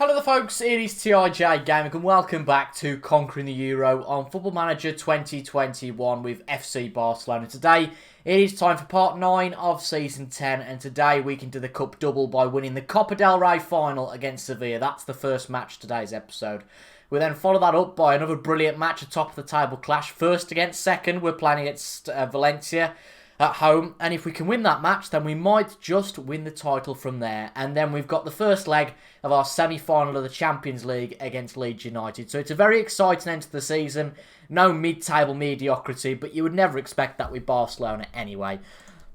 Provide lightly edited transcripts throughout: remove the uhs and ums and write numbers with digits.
Hello there folks, it is TIJ Gaming and welcome back to Conquering the Euro on Football Manager 2021 with FC Barcelona. Today it is time for part 9 of Season 10 and today we can do the Cup double by winning the Copa del Rey final against Sevilla. That's the first match of today's episode. We then follow that up by another brilliant match, a top of the table clash. First against second, we're playing against Valencia at home, and if we can win that match then we might just win the title from there. And then we've got the first leg of our semi-final of the Champions League against Leeds United, so it's a very exciting end to the season. No mid-table mediocrity, but you would never expect that with Barcelona anyway.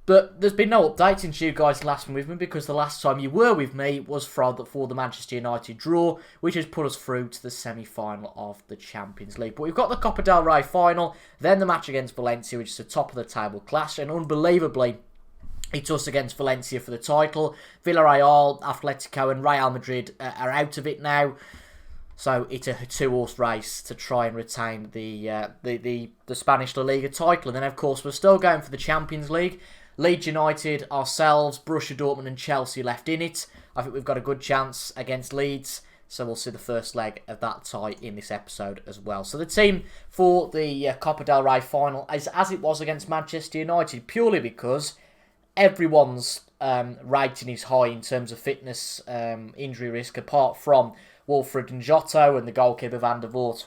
But there's been no update since you guys last been with me, because the last time you were with me was for the Manchester United draw, which has put us through to the semi-final of the Champions League. But we've got the Copa del Rey final, then the match against Valencia, which is a top of the table clash, and unbelievably, it's us against Valencia for the title. Villarreal, Atletico and Real Madrid are out of it now. So it's a two-horse race to try and retain the Spanish LaLiga title. And then, of course, we're still going for the Champions League. Leeds United, ourselves, Borussia Dortmund and Chelsea left in it. I think we've got a good chance against Leeds. So we'll see the first leg of that tie in this episode as well. So the team for the Copa del Rey final is as it was against Manchester United, purely because everyone's rating is high in terms of fitness, injury risk, apart from Wilfried and Jotto and the goalkeeper Van der Voort.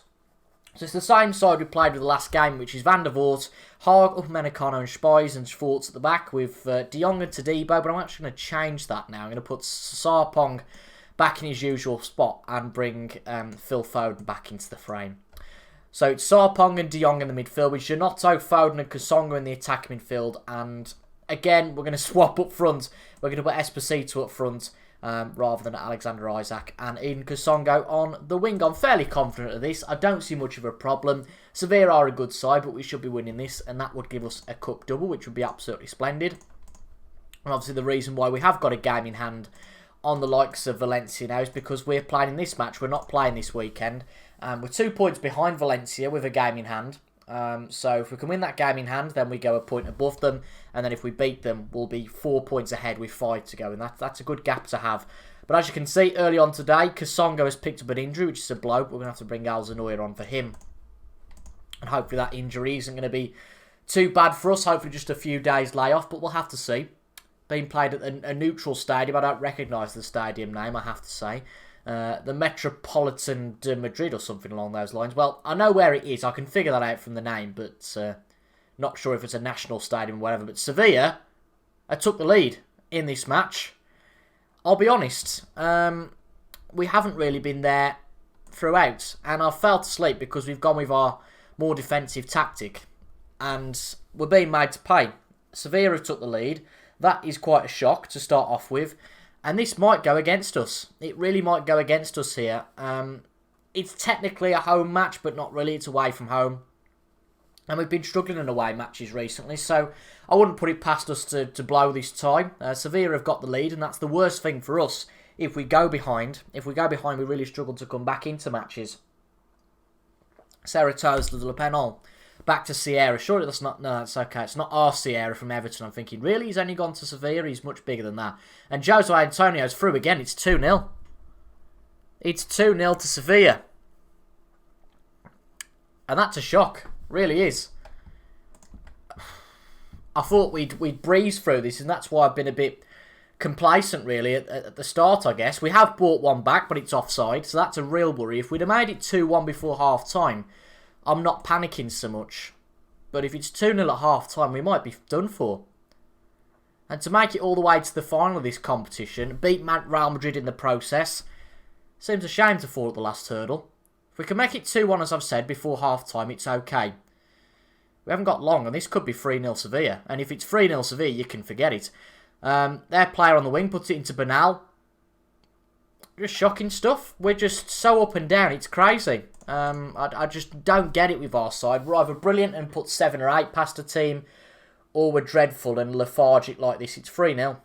So it's the same side we played with the last game, which is Van der Voort, Haag, Upamecano and Spies and Schwartz at the back with De Jong and Todibo, but I'm actually going to change that now. I'm going to put Sarpong back in his usual spot and bring Phil Foden back into the frame. So it's Sarpong and De Jong in the midfield with Gianotto, Foden and Kasonga in the attacking midfield, and again we're going to swap up front. We're going to put Esposito up front rather than Alexander Isak, and Eden Kasongo on the wing. I'm fairly confident of this. I don't see much of a problem. Sevilla are a good side, but we should be winning this, and that would give us a cup double, which would be absolutely splendid. And obviously the reason why we have got a game in hand on the likes of Valencia now is because we're playing in this match. We're not playing this weekend. We're 2 points behind Valencia with a game in hand. So if we can win that game in hand, then we go a point above them, and then if we beat them, we'll be 4 points ahead with 5 to go, and that's a good gap to have. But as you can see, early on today, Kasongo has picked up an injury, which is a blow. We're going to have to bring Alzanoya on for him, and hopefully that injury isn't going to be too bad for us. Hopefully just a few days layoff, but we'll have to see. Being played at a neutral stadium, I don't recognise the stadium name, I have to say. The Metropolitan de Madrid or something along those lines. Well, I know where it is. I can figure that out from the name, but not sure if it's a national stadium or whatever. But Sevilla took the lead in this match. I'll be honest, we haven't really been there throughout, and I've fell asleep because we've gone with our more defensive tactic, and we're being made to pay. Sevilla took the lead. That is quite a shock to start off with. And this might go against us. It really might go against us here. It's technically a home match, but not really. It's away from home. And we've been struggling in away matches recently, so I wouldn't put it past us to blow this tie. Sevilla have got the lead, and that's the worst thing for us if we go behind. If we go behind, we really struggle to come back into matches. Serrato's the Le Penal. Back to Sierra. Surely that's not... No, that's okay. It's not our Sierra from Everton. I'm thinking, really? He's only gone to Sevilla? He's much bigger than that. And Jose Antonio's through again. It's 2-0. It's 2-0 to Sevilla. And that's a shock. Really is. I thought we'd breeze through this, and that's why I've been a bit complacent, really, at the start, I guess. We have brought one back, but it's offside, so that's a real worry. If we'd have made it 2-1 before half-time, I'm not panicking so much. But if it's 2-0 at half-time, we might be done for. And to make it all the way to the final of this competition, beat Real Madrid in the process, seems a shame to fall at the last hurdle. If we can make it 2-1, as I've said, before half-time, it's okay. We haven't got long, and this could be 3-0 Sevilla. And if it's 3-0 Sevilla, you can forget it. Their player on the wing puts it into Bernal. Just shocking stuff. We're just so up and down, it's crazy. I just don't get it with our side. We're either brilliant and put 7 or 8 past a team, or we're dreadful and lethargic like this. It's 3-0.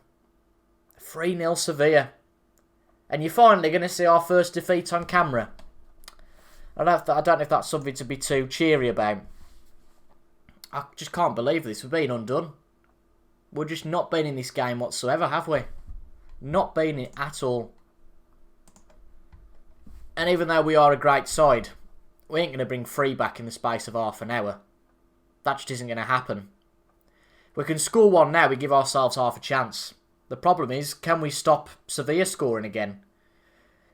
3-0 Sevilla. And you're finally going to see our first defeat on camera. I don't know if that's something to be too cheery about. I just can't believe this. We're being undone. We're just not been in this game whatsoever, have we? Not been in it at all. And even though we are a great side, we ain't going to bring 3 back in the space of half an hour. That just isn't going to happen. We can score 1 now, we give ourselves half a chance. The problem is, can we stop Sevilla scoring again?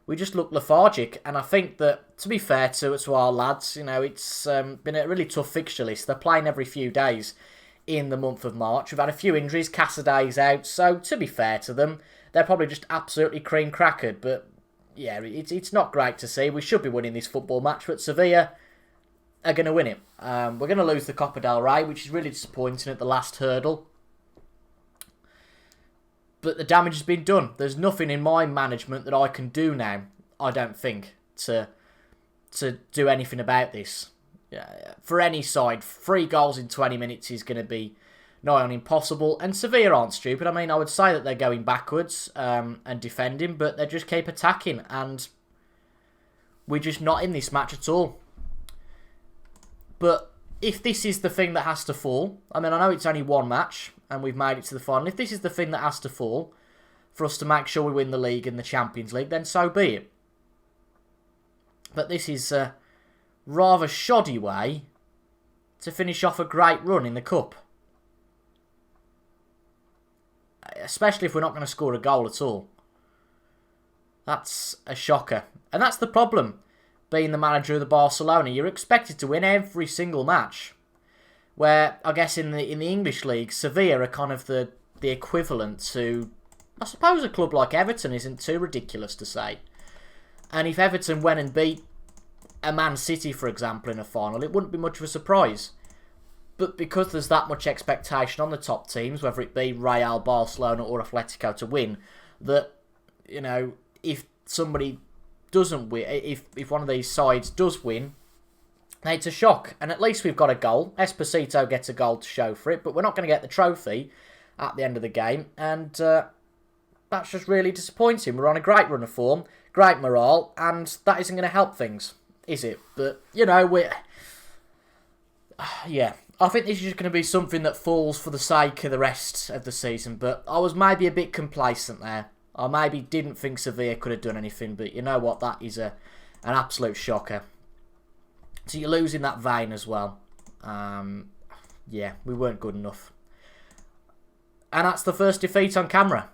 We just look lethargic, and I think that, to be fair to our lads, it's been a really tough fixture list. They're playing every few days in the month of March. We've had a few injuries, Casaday's out, so to be fair to them, they're probably just absolutely cream crackered, but yeah, it's not great to see. We should be winning this football match, but Sevilla are going to win it. We're going to lose the Copa del Rey, which is really disappointing at the last hurdle. But the damage has been done. There's nothing in my management that I can do now, I don't think, to do anything about this. Yeah, for any side, 3 goals in 20 minutes is going to be nigh on impossible. And Sevilla aren't stupid. I mean, I would say that they're going backwards and defending, but they just keep attacking. And we're just not in this match at all. But if this is the thing that has to fall, I mean, I know it's only 1 match and we've made it to the final. If this is the thing that has to fall for us to make sure we win the League and the Champions League, then so be it. But this is a rather shoddy way to finish off a great run in the Cup. Especially if we're not going to score a goal at all. That's a shocker. And that's the problem, being the manager of the Barcelona. You're expected to win every single match. Where, I guess in the English League, Sevilla are kind of the equivalent to, I suppose a club like Everton isn't too ridiculous to say. And if Everton went and beat a Man City, for example, in a final, it wouldn't be much of a surprise. But because there's that much expectation on the top teams, whether it be Real, Barcelona or Atletico to win, that, if somebody doesn't win, if one of these sides does win, it's a shock. And at least we've got a goal. Esposito gets a goal to show for it, but we're not going to get the trophy at the end of the game. And that's just really disappointing. We're on a great run of form, great morale, and that isn't going to help things, is it? But, yeah, I think this is just going to be something that falls for the sake of the rest of the season. But I was maybe a bit complacent there. I maybe didn't think Sevilla could have done anything, but you know what? That is an absolute shocker. So you're losing that vein as well. Yeah, we weren't good enough. And that's the first defeat on camera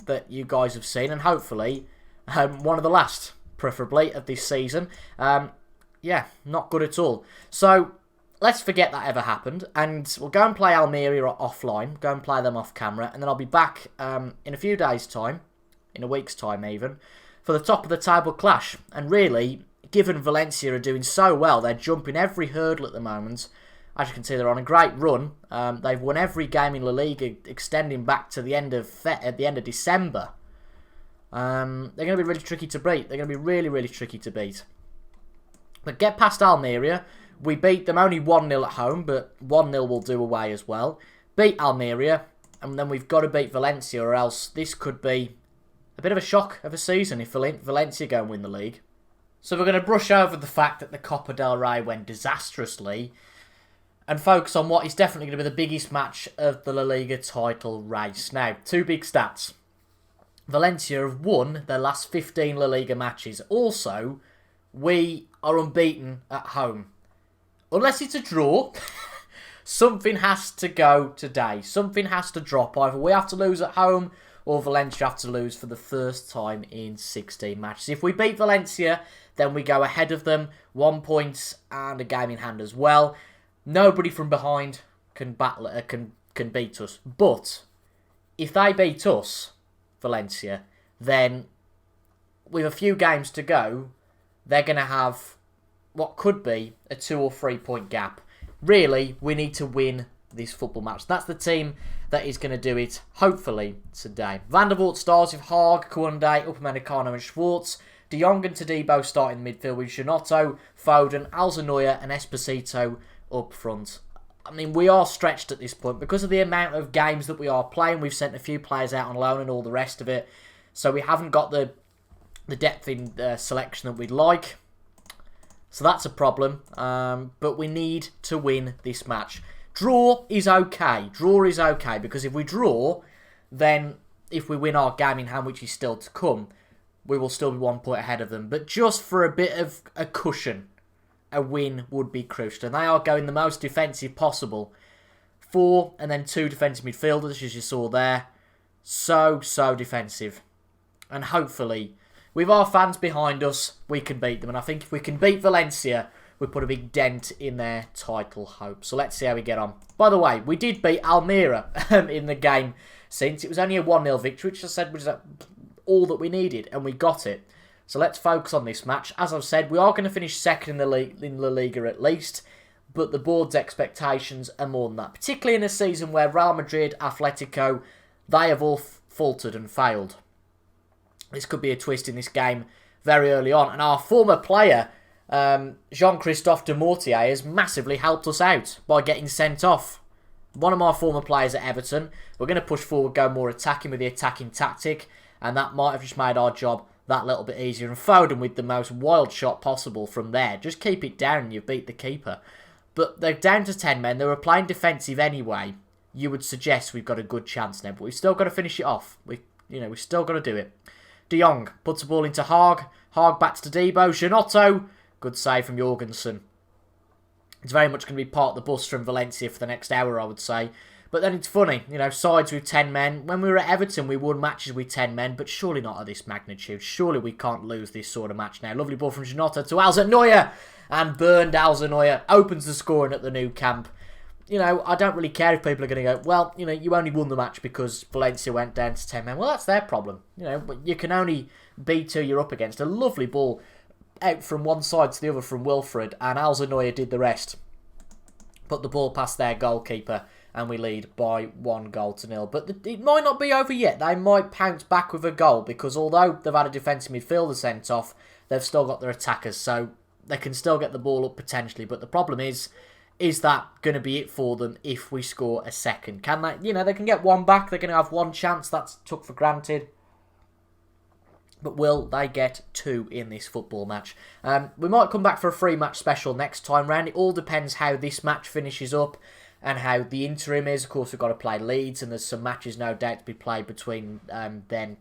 that you guys have seen, and hopefully one of the last, preferably, of this season. Yeah, not good at all. So let's forget that ever happened, and we'll go and play Almeria offline, go and play them off camera, and then I'll be back in a few days' time, in a week's time even, for the top of the table clash. And really, given Valencia are doing so well, they're jumping every hurdle at the moment. As you can see, they're on a great run. They've won every game in LaLiga, extending back to the end of December. They're going to be really tricky to beat. They're going to be really, really tricky to beat. But get past Almeria. We beat them only 1-0 at home, but 1-0 will do away as well. Beat Almeria, and then we've got to beat Valencia, or else this could be a bit of a shock of a season if Valencia go and win the league. So we're going to brush over the fact that the Copa del Rey went disastrously and focus on what is definitely going to be the biggest match of the La Liga title race. Now, 2 big stats. Valencia have won their last 15 La Liga matches. Also, we are unbeaten at home. Unless it's a draw, something has to go today. Something has to drop. Either we have to lose at home or Valencia have to lose for the first time in 16 matches. If we beat Valencia, then we go ahead of them. 1 point and a game in hand as well. Nobody from behind can beat us. But if they beat us, Valencia, then with a few games to go, they're going to have what could be a 2 or 3 point gap. Really, we need to win this football match. That's the team that is going to do it, hopefully, today. Van der Vaart starts with Haag, Koundé, Upamecano and Schwartz. De Jong and Todibo start in midfield with Giannotto, Foden, Alzanoya and Esposito up front. I mean, we are stretched at this point because of the amount of games that we are playing. We've sent a few players out on loan and all the rest of it. So we haven't got the depth in selection that we'd like. So that's a problem. But we need to win this match. Draw is okay. Draw is okay because if we draw, then if we win our game in hand, which is still to come, we will still be 1 point ahead of them. But just for a bit of a cushion, a win would be crucial. And they are going the most defensive possible. 4 and then 2 defensive midfielders, as you saw there. So defensive. And hopefully, with our fans behind us, we can beat them. And I think if we can beat Valencia, we put a big dent in their title hope. So let's see how we get on. By the way, we did beat Almira in the game since. It was only a 1-0 victory, which I said was all that we needed, and we got it. So let's focus on this match. As I've said, we are going to finish second in the league, in LaLiga at least, but the board's expectations are more than that. Particularly in a season where Real Madrid, Atletico, they have all faltered and failed. This could be a twist in this game very early on. And our former player, Jean-Christophe Demortier, has massively helped us out by getting sent off. One of my former players at Everton. We're going to push forward, go more attacking with the attacking tactic, and that might have just made our job that little bit easier. And Foden with the most wild shot possible from there. Just keep it down and you've beat the keeper. But they're down to 10 men. They were playing defensive anyway. You would suggest we've got a good chance now, but we've still got to finish it off. We've still got to do it. De Jong puts the ball into Haag. Haag backs to Debo. Janotto. Good save from Jorgensen. It's very much going to be part of the bus from Valencia for the next hour, I would say. But then it's funny, sides with 10 men. When we were at Everton, we won matches with 10 men, but surely not at this magnitude. Surely we can't lose this sort of match now. Lovely ball from Janotto to Alza-Neuer. And burned Alza-Neuer. Opens the scoring at the Nou Camp. I don't really care if people are going to go, well, you only won the match because Valencia went down to 10 men. Well, that's their problem. But you can only beat who you're up against. A lovely ball out from one side to the other from Wilfred, and Alza-Neuer did the rest. Put the ball past their goalkeeper, and we lead by 1-0. But it might not be over yet. They might pounce back with a goal, because although they've had a defensive midfielder sent off, they've still got their attackers, so they can still get the ball up potentially. But the problem is that going to be it for them if we score a second? Can they, they can get one back, they're going to have one chance, that's took for granted. But will they get 2 in this football match? We might come back for a free match special next time round. It all depends how this match finishes up and how the interim is. Of course, we've got to play Leeds, and there's some matches no doubt to be played between then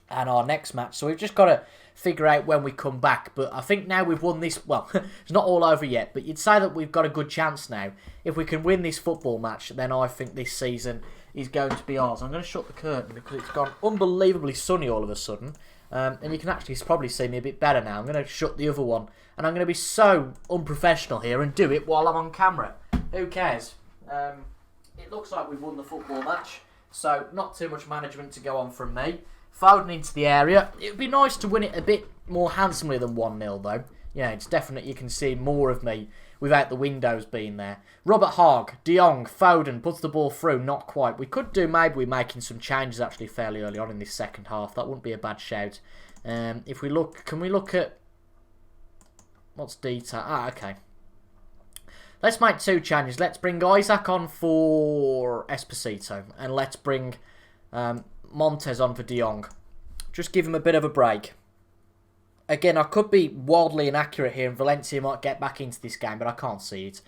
and our next match. So we've just got to figure out when we come back. But I think now we've won this, well, it's not all over yet, but you'd say that we've got a good chance now. If we can win this football match, then I think this season is going to be ours. I'm going to shut the curtain because it's gone unbelievably sunny all of a sudden. And you can actually probably see me a bit better now. I'm going to shut the other one. And I'm going to be so unprofessional here and do it while I'm on camera. Who cares? It looks like we've won the football match. So not too much management to go on from me. Foden into the area. It would be nice to win it a bit more handsomely than 1-0 though. Yeah, it's definite you can see more of me without the windows being there. Robert Haag, De Jong, Foden puts the ball through, not quite. We could do maybe we're making some changes actually fairly early on in this second half. That wouldn't be a bad shout. If we look, can we look at what's detail? Okay. Let's make 2 changes. Let's bring Isaac on for Esposito, and let's bring Montes on for De Jong. Just give him a bit of a break. Again, I could be wildly inaccurate here, and Valencia might get back into this game, but I can't see it.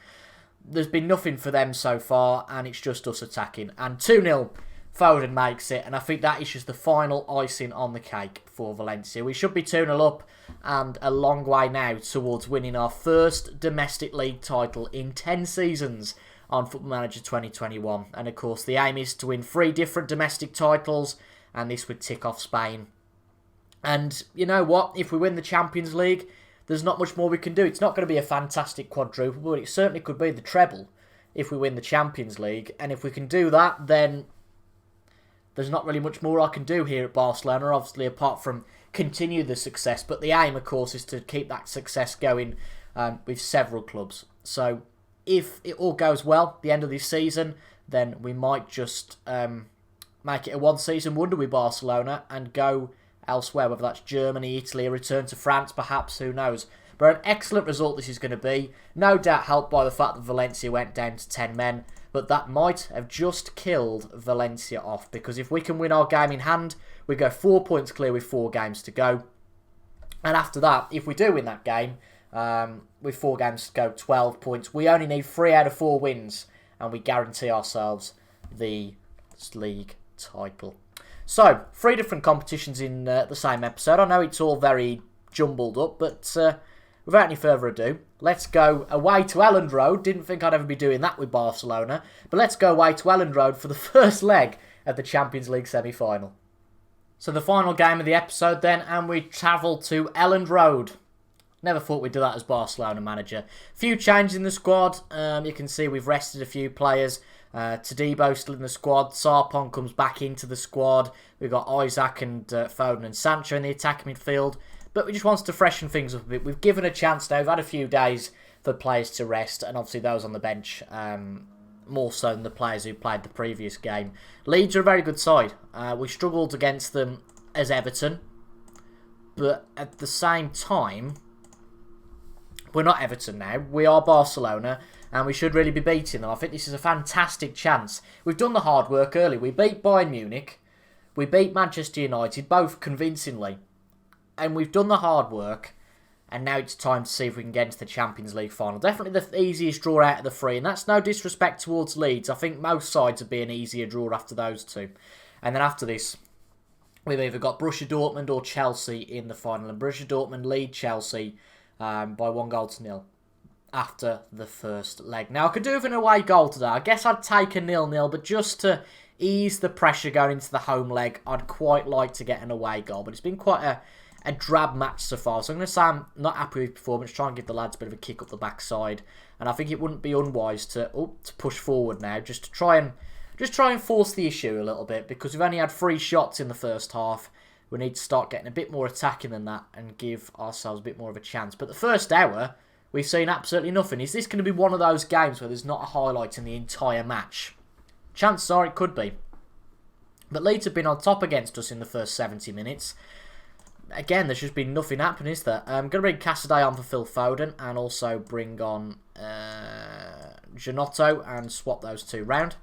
There's been nothing for them so far, and it's just us attacking. And 2-0, Foden makes it, and I think that is just the final icing on the cake for Valencia. We should be 2-0 up, and a long way now towards winning our first domestic league title in 10 seasons on Football Manager 2021. And of course, the aim is to win 3 different domestic titles, and this would tick off Spain. And you know what? If we win the Champions League, there's not much more we can do. It's not going to be a fantastic quadruple, but it certainly could be the treble if we win the Champions League. And if we can do that, then there's not really much more I can do here at Barcelona, obviously, apart from continue the success. But the aim, of course, is to keep that success going with several clubs. So if it all goes well at the end of this season, then we might just make it a one-season wonder with Barcelona and go elsewhere, whether that's Germany, Italy, a return to France, perhaps, who knows. But an excellent result this is going to be. No doubt helped by the fact that Valencia went down to 10 men, but that might have just killed Valencia off, because if we can win our game in hand, we go 4 points clear with 4 games to go. And after that, if we do win that game, with 4 games to go, 12 points, we only need 3 out of 4 wins, and we guarantee ourselves the league title. So, 3 different competitions in the same episode. I know it's all very jumbled up, but without any further ado, let's go away to Elland Road. Didn't think I'd ever be doing that with Barcelona, but let's go away to Elland Road for the first leg of the Champions League semi-final. So the final game of the episode then, and we travel to Elland Road. Never thought we'd do that as Barcelona manager. Few changes in the squad. You can see we've rested a few players. Todibo still in the squad. Sarpong comes back into the squad. We've got Isaac and Foden and Sancho in the attacking midfield. But we just wanted to freshen things up a bit. We've given a chance now. We've had a few days for players to rest. And obviously those on the bench, more so than the players who played the previous game. Leeds are a very good side. We struggled against them as Everton. But at the same time, we're not Everton now. We are Barcelona. And we should really be beating them. I think this is a fantastic chance. We've done the hard work early. We beat Bayern Munich. We beat Manchester United, both convincingly. And we've done the hard work. And now it's time to see if we can get into the Champions League final. Definitely the easiest draw out of the 3. And that's no disrespect towards Leeds. I think most sides would be an easier draw after those 2. And then after this, we've either got Borussia Dortmund or Chelsea in the final. And Borussia Dortmund lead Chelsea by 1-0. After the first leg. Now, I could do with an away goal today. I guess I'd take a 0-0, but just to ease the pressure going into the home leg, I'd quite like to get an away goal. But it's been quite a drab match so far. So I'm going to say I'm not happy with performance. Try and give the lads a bit of a kick up the backside. And I think it wouldn't be unwise to push forward now, just to try and force the issue a little bit, because we've only had 3 shots in the first half. We need to start getting a bit more attacking than that and give ourselves a bit more of a chance. But the first hour, we've seen absolutely nothing. Is this going to be one of those games where there's not a highlight in the entire match? Chances are it could be. But Leeds have been on top against us in the first 70 minutes. Again, there's just been nothing happening, is there? I'm going to bring Casadei on for Phil Foden and also bring on Giannotto and swap those 2 round.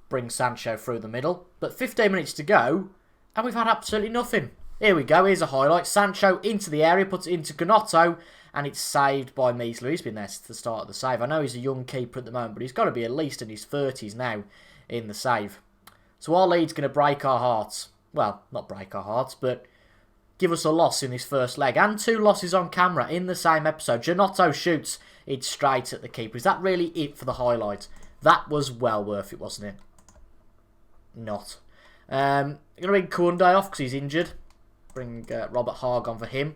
Bring Sancho through the middle. But 15 minutes to go and we've had absolutely nothing. Here we go. Here's a highlight. Sancho into the area, puts it into Giannotto. And it's saved by Measler. He's been there since the start of the save. I know he's a young keeper at the moment, but he's got to be at least in his 30s now in the save. So our lead's going to break our hearts. Well, not break our hearts, but give us a loss in this first leg. And 2 losses on camera in the same episode. Giannotto shoots it straight at the keeper. Is that really it for the highlight? That was well worth it, wasn't it? Not. I'm going to bring Koundé off because he's injured. Bring Robert Haag on for him.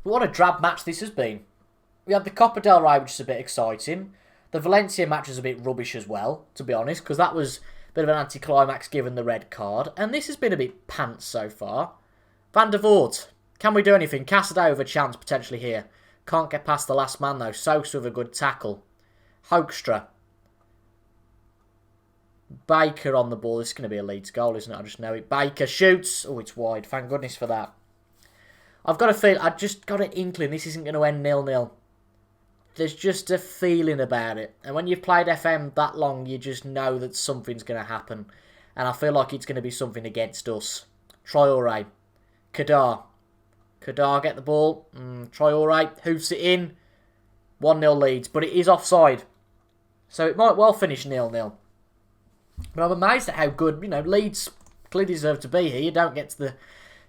But what a drab match this has been. We had the Copa del Rey, which is a bit exciting. The Valencia match was a bit rubbish as well, to be honest, because that was a bit of an anticlimax given the red card. And this has been a bit pants so far. Van der Voort, can we do anything? Casadei with a chance potentially here. Can't get past the last man though. Soaks with a good tackle. Hoekstra. Baker on the ball. This is going to be a Leeds goal, isn't it? I just know it. Baker shoots. Oh, it's wide. Thank goodness for that. I've got a feel, I've just got an inkling this isn't going to end 0-0. There's just a feeling about it. And when you've played FM that long, you just know that something's going to happen. And I feel like it's going to be something against us. Traoré. Kadar. Kadar get the ball. Traoré hoofs it in. 1-0 Leeds, but it is offside. So it might well finish 0-0. But I'm amazed at how good, Leeds clearly deserve to be here. You don't get to the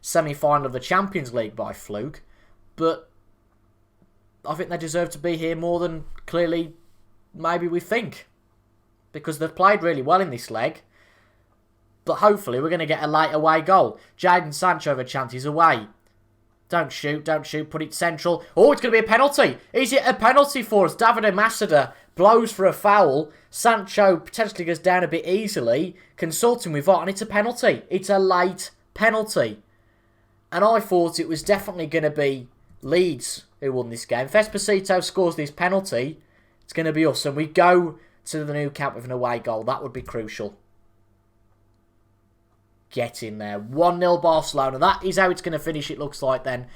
semi-final of the Champions League by fluke, but I think they deserve to be here more than clearly maybe we think, because they've played really well in this leg. But hopefully we're going to get a late away goal. Jadon Sancho have a chance. He's away. Don't shoot. Put it central. Oh, it's going to be a penalty. Is it a penalty for us? Davide Masada blows for a foul. Sancho potentially goes down a bit easily. Consulting with VAR, and it's a penalty. It's a late penalty. And I thought it was definitely going to be Leeds who won this game. If Esposito scores this penalty, it's going to be us. And we go to the new camp with an away goal. That would be crucial. Get in there. 1-0 Barcelona. That is how it's going to finish, it looks like then.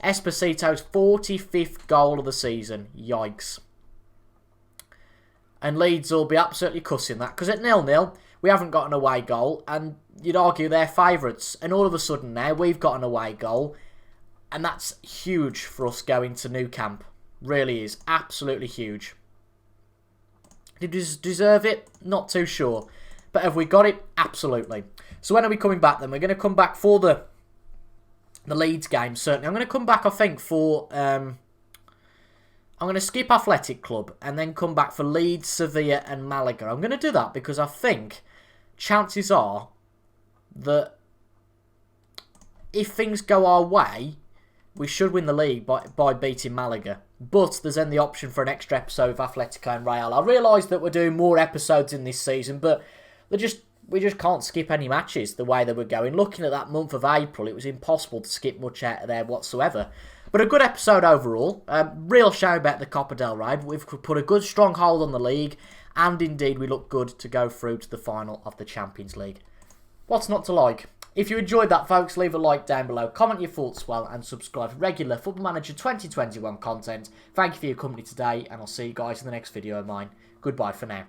Esposito's 45th goal of the season. Yikes. And Leeds will be absolutely cussing that. Because at 0-0, we haven't got an away goal. And you'd argue they're favourites. And all of a sudden now, we've got an away goal. And that's huge for us going to Nou Camp. Really is. Absolutely huge. Did we deserve it? Not too sure. But have we got it? Absolutely. So when are we coming back then? We're going to come back for the Leeds game, certainly. I'm going to come back, I think, for... I'm going to skip Athletic Club and then come back for Leeds, Sevilla and Malaga. I'm going to do that because I think chances are that if things go our way, we should win the league by beating Malaga. But there's then the option for an extra episode of Atletico and Real. I realise that we're doing more episodes in this season, but we just can't skip any matches the way that we're going. Looking at that month of April, it was impossible to skip much out of there whatsoever. But a good episode overall. Real shame about the Copa del Rey. But we've put a good strong hold on the league. And indeed, we look good to go through to the final of the Champions League. What's not to like? If you enjoyed that, folks, leave a like down below, comment your thoughts well, and subscribe for regular Football Manager 2021 content. Thank you for your company today, and I'll see you guys in the next video of mine. Goodbye for now.